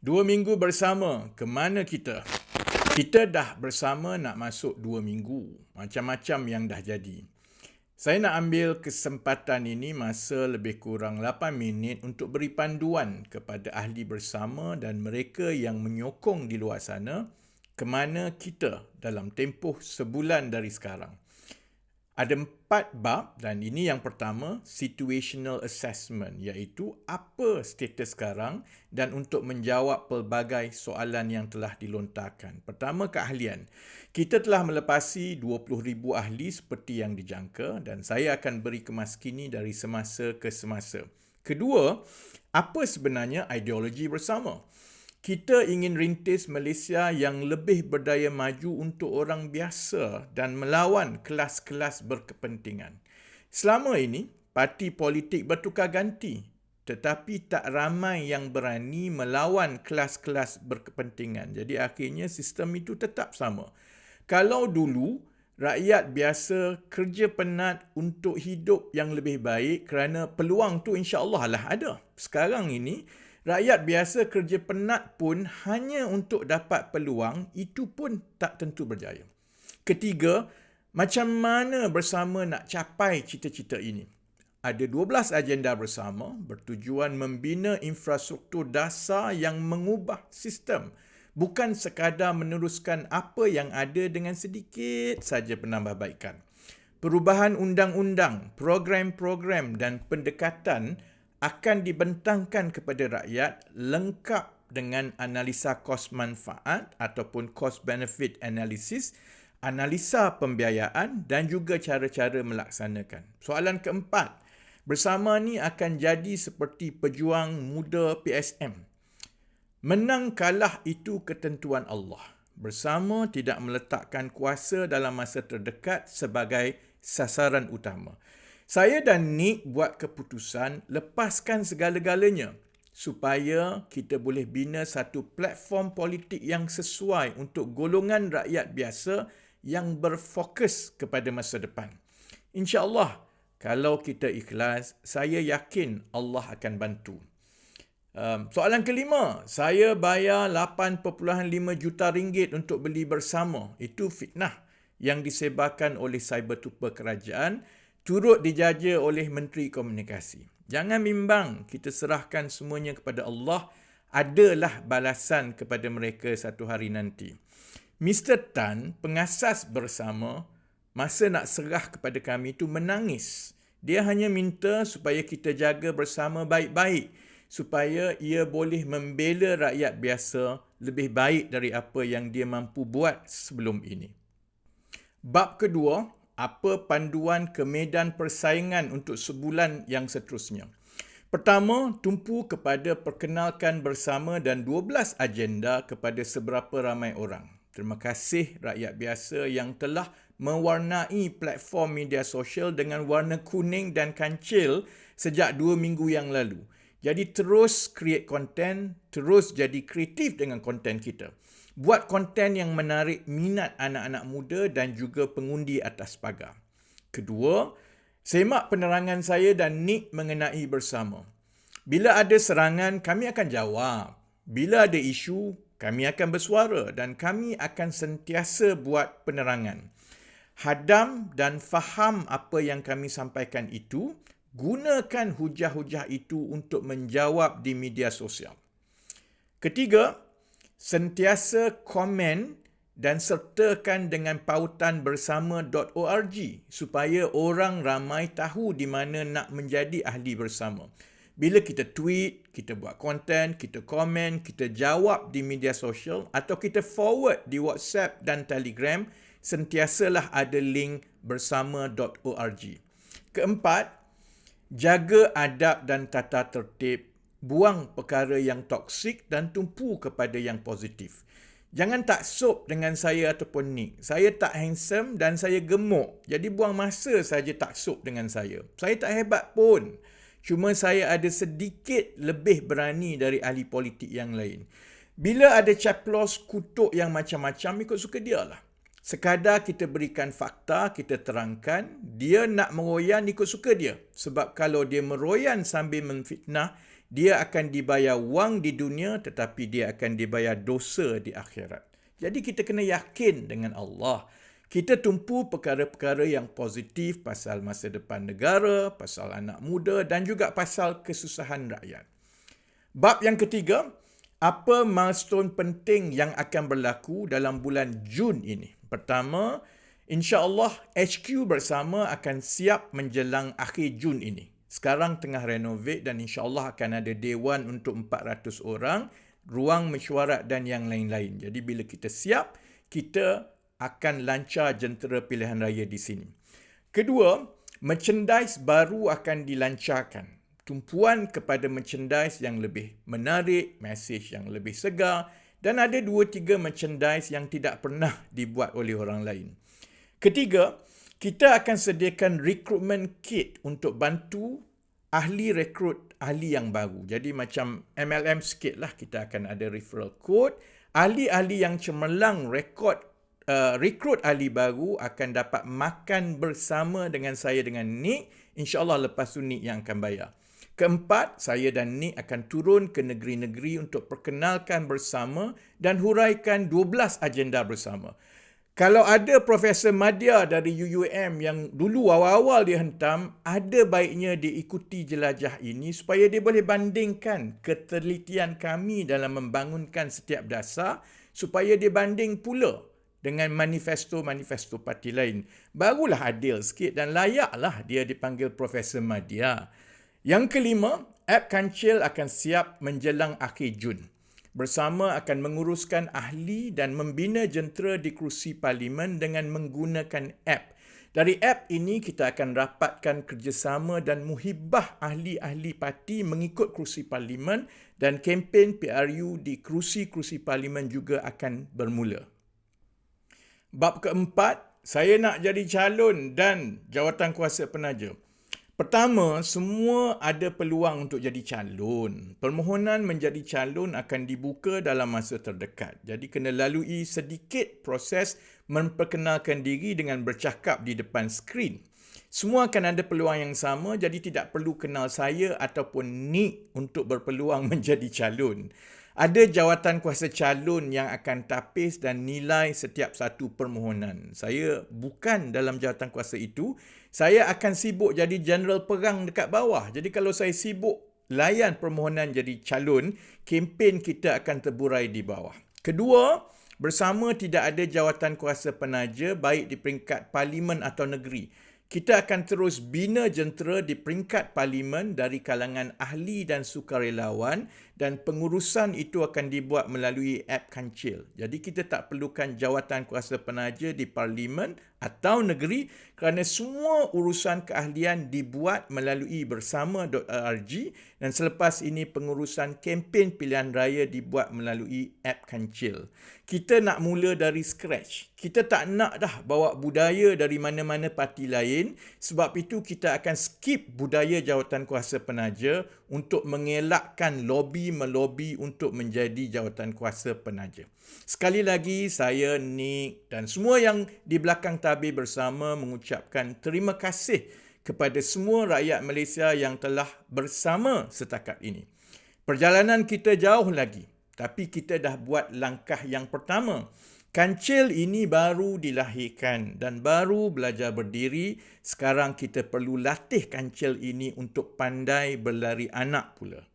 2 minggu bersama, ke mana kita? Kita dah bersama nak masuk 2 minggu. Macam-macam yang dah jadi. Saya nak ambil kesempatan ini masa lebih kurang 8 minit untuk beri panduan kepada ahli bersama dan mereka yang menyokong di luar sana ke mana kita dalam tempoh sebulan dari sekarang. Ada 4 bab dan ini yang pertama, situational assessment, iaitu apa status sekarang dan untuk menjawab pelbagai soalan yang telah dilontarkan. Pertama, keahlian. Kita telah melepasi 20,000 ahli seperti yang dijangka dan saya akan beri kemaskini dari semasa ke semasa. Kedua, apa sebenarnya ideologi bersama? Kita ingin rintis Malaysia yang lebih berdaya maju untuk orang biasa dan melawan kelas-kelas berkepentingan. Selama ini, parti politik bertukar ganti, tetapi tak ramai yang berani melawan kelas-kelas berkepentingan. Jadi akhirnya sistem itu tetap sama. Kalau dulu, rakyat biasa kerja penat untuk hidup yang lebih baik kerana peluang tu insya-Allah lah ada. Sekarang ini, rakyat biasa kerja penat pun hanya untuk dapat peluang, itu pun tak tentu berjaya. Ketiga, macam mana bersama nak capai cita-cita ini? Ada 12 agenda bersama bertujuan membina infrastruktur dasar yang mengubah sistem. Bukan sekadar meneruskan apa yang ada dengan sedikit saja penambahbaikan. Perubahan undang-undang, program-program dan pendekatan akan dibentangkan kepada rakyat lengkap dengan analisa kos manfaat ataupun cost benefit analysis, analisa pembiayaan dan juga cara-cara melaksanakan. Soalan keempat, bersama ni akan jadi seperti pejuang muda PSM. Menang kalah itu ketentuan Allah. Bersama tidak meletakkan kuasa dalam masa terdekat sebagai sasaran utama. Saya dan Nick buat keputusan lepaskan segala-galanya supaya kita boleh bina satu platform politik yang sesuai untuk golongan rakyat biasa yang berfokus kepada masa depan. InsyaAllah, kalau kita ikhlas, saya yakin Allah akan bantu. Soalan kelima, saya bayar 8.5 juta ringgit untuk beli bersama. Itu fitnah yang disebarkan oleh cyber-tupa kerajaan, turut dijaja oleh Menteri Komunikasi. Jangan bimbang, kita serahkan semuanya kepada Allah. Adalah balasan kepada mereka satu hari nanti. Mr. Tan, pengasas bersama, masa nak serah kepada kami itu menangis. Dia hanya minta supaya kita jaga bersama baik-baik, supaya ia boleh membela rakyat biasa lebih baik dari apa yang dia mampu buat sebelum ini. Bab kedua, apa panduan ke medan persaingan untuk sebulan yang seterusnya. Pertama, tumpu kepada perkenalkan bersama dan 12 agenda kepada seberapa ramai orang. Terima kasih rakyat biasa yang telah mewarnai platform media sosial dengan warna kuning dan kancil sejak 2 minggu yang lalu. Jadi terus create content, terus jadi kreatif dengan konten kita. Buat konten yang menarik minat anak-anak muda dan juga pengundi atas pagar. Kedua, semak penerangan saya dan Nick mengenai bersama. Bila ada serangan, kami akan jawab. Bila ada isu, kami akan bersuara dan kami akan sentiasa buat penerangan. Hadam dan faham apa yang kami sampaikan itu, gunakan hujah-hujah itu untuk menjawab di media sosial. Ketiga, sentiasa komen dan sertakan dengan pautan bersama.org supaya orang ramai tahu di mana nak menjadi ahli bersama. Bila kita tweet, kita buat konten, kita komen, kita jawab di media sosial atau kita forward di WhatsApp dan Telegram, sentiasalah ada link bersama.org. Keempat, jaga adab dan tata tertib. Buang perkara yang toksik dan tumpu kepada yang positif. Jangan taksub dengan saya ataupun Nick. Saya tak handsome dan saya gemuk. Jadi buang masa saja taksub dengan saya. Saya tak hebat pun. Cuma saya ada sedikit lebih berani dari ahli politik yang lain. Bila ada caplos kutuk yang macam-macam, ikut suka dia lah. Sekadar kita berikan fakta, kita terangkan, dia nak meroyan ikut suka dia. Sebab kalau dia meroyan sambil memfitnah, Dia akan dibayar wang di dunia tetapi dia akan dibayar dosa di akhirat. Jadi kita kena yakin dengan Allah. Kita tumpu perkara-perkara yang positif pasal masa depan negara, pasal anak muda dan juga pasal kesusahan rakyat. Bab yang ketiga, apa milestone penting yang akan berlaku dalam bulan Jun ini? Pertama, insya-Allah HQ bersama akan siap menjelang akhir Jun ini. Sekarang tengah renovate dan insya-Allah akan ada dewan untuk 400 orang, ruang mesyuarat dan yang lain-lain. Jadi bila kita siap, kita akan lancar jentera pilihan raya di sini. Kedua, merchandise baru akan dilancarkan. Tumpuan kepada merchandise yang lebih menarik, mesej yang lebih segar dan ada 2-3 merchandise yang tidak pernah dibuat oleh orang lain. Ketiga, kita akan sediakan recruitment kit untuk bantu ahli rekrut ahli yang baru. Jadi macam MLM sikit lah, kita akan ada referral code. Ahli-ahli yang cemerlang rekrut ahli baru akan dapat makan bersama dengan saya dengan Nick. InsyaAllah lepas tu Nick yang akan bayar. Keempat, saya dan Nick akan turun ke negeri-negeri untuk perkenalkan bersama dan huraikan 12 agenda bersama. Kalau ada Profesor Madya dari UUM yang dulu awal-awal dia hentam, ada baiknya diikuti jelajah ini supaya dia boleh bandingkan ketelitian kami dalam membangunkan setiap dasar supaya dia banding pula dengan manifesto-manifesto parti lain. Barulah adil sikit dan layaklah dia dipanggil Profesor Madya. Yang kelima, app Kancil akan siap menjelang akhir Jun. Bersama akan menguruskan ahli dan membina jentera di kerusi parlimen dengan menggunakan app. Dari app ini kita akan rapatkan kerjasama dan muhibah ahli-ahli parti mengikut kerusi parlimen dan kempen PRU di kerusi-kerusi parlimen juga akan bermula. Bab keempat, saya nak jadi calon dan jawatan kuasa penaja. Pertama, semua ada peluang untuk jadi calon. Permohonan menjadi calon akan dibuka dalam masa terdekat. Jadi kena lalui sedikit proses memperkenalkan diri dengan bercakap di depan skrin. Semua akan ada peluang yang sama, jadi tidak perlu kenal saya ataupun Nick untuk berpeluang menjadi calon. Ada jawatan kuasa calon yang akan tapis dan nilai setiap satu permohonan. Saya bukan dalam jawatan kuasa itu. Saya akan sibuk jadi jeneral perang dekat bawah. Jadi kalau saya sibuk layan permohonan jadi calon, kempen kita akan terburai di bawah. Kedua, bersama tidak ada jawatan kuasa penaja baik di peringkat parlimen atau negeri. Kita akan terus bina jentera di peringkat parlimen dari kalangan ahli dan sukarelawan dan pengurusan itu akan dibuat melalui app Kancil. Jadi kita tak perlukan jawatan kuasa penaja di parlimen atau negeri kerana semua urusan keahlian dibuat melalui bersama.org dan selepas ini pengurusan kempen pilihan raya dibuat melalui app Kancil. Kita nak mula dari scratch. Kita tak nak dah bawa budaya dari mana-mana parti lain. Sebab itu kita akan skip budaya jawatan kuasa penaja untuk mengelakkan lobby-melobi untuk menjadi jawatan kuasa penaja. Sekali lagi, saya, Nick dan semua yang di belakang tabir bersama mengucapkan terima kasih kepada semua rakyat Malaysia yang telah bersama setakat ini. Perjalanan kita jauh lagi. Tapi kita dah buat langkah yang pertama. Kancil ini baru dilahirkan dan baru belajar berdiri. Sekarang kita perlu latih kancil ini untuk pandai berlari anak pula.